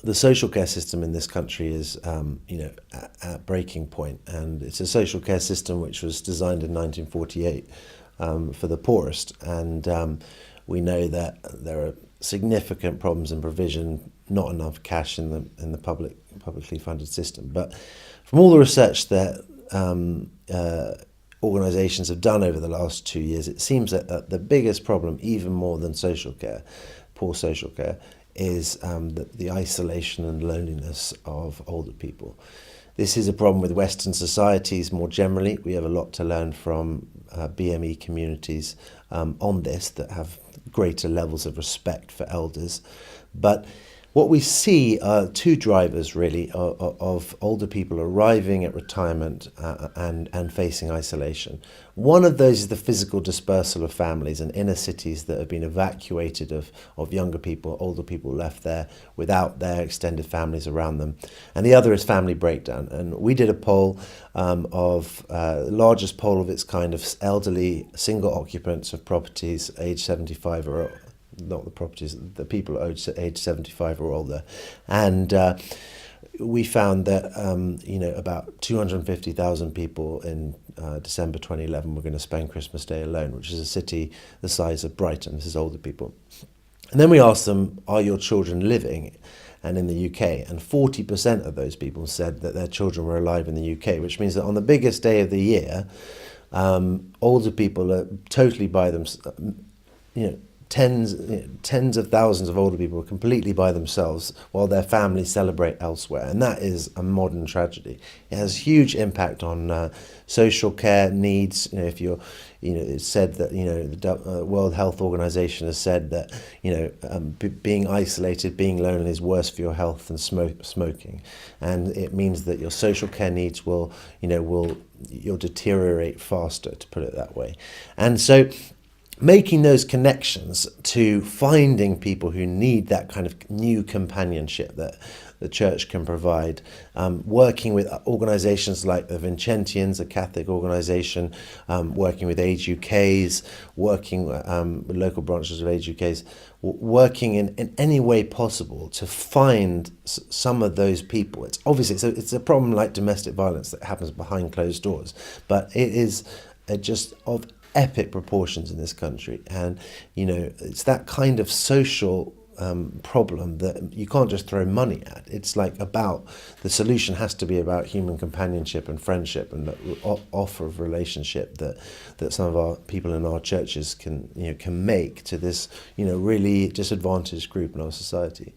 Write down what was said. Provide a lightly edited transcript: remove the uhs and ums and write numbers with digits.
the social care system in this country is, at breaking point, and it's a social care system which was designed in 1948 for the poorest, and we know that there are significant problems in provision, not enough cash in the publicly funded system. But from all the research that organisations have done over the last 2 years, it seems that the biggest problem, even more than social care, poor social care, is the isolation and loneliness of older people. This is a problem with Western societies more generally. We have a lot to learn from BME communities on this that have greater levels of respect for elders. But what we see are two drivers really of older people arriving at retirement and facing isolation. One of those is the physical dispersal of families and inner cities that have been evacuated of younger people, older people left there without their extended families around them. And the other is family breakdown. And we did a poll the largest poll of its kind of elderly single occupants of properties aged 75 or not the properties, the people age 75 or older. And we found that, about 250,000 people in December 2011 were going to spend Christmas Day alone, which is a city the size of Brighton. This is older people. And then we asked them, are your children living? And in the UK, and 40% of those people said that their children were alive in the UK, which means that on the biggest day of the year, older people are totally by themselves, tens of thousands of older people are completely by themselves while their families celebrate elsewhere, and that is a modern tragedy. It has huge impact on social care needs. If you're, it's said that the World Health Organization has said that being isolated, being lonely is worse for your health than smoking, and it means that your social care needs you'll deteriorate faster, to put it that way, and so. Making those connections to finding people who need that kind of new companionship that the church can provide, working with organisations like the Vincentians, a Catholic organisation, working with Age UKs, working with local branches of Age UKs, working in any way possible to find some of those people. It's obviously it's a problem like domestic violence that happens behind closed doors, but it is just of epic proportions in this country, and it's that kind of social problem that you can't just throw money at. It's like the solution has to be about human companionship and friendship and the offer of relationship that some of our people in our churches can make to this really disadvantaged group in our society.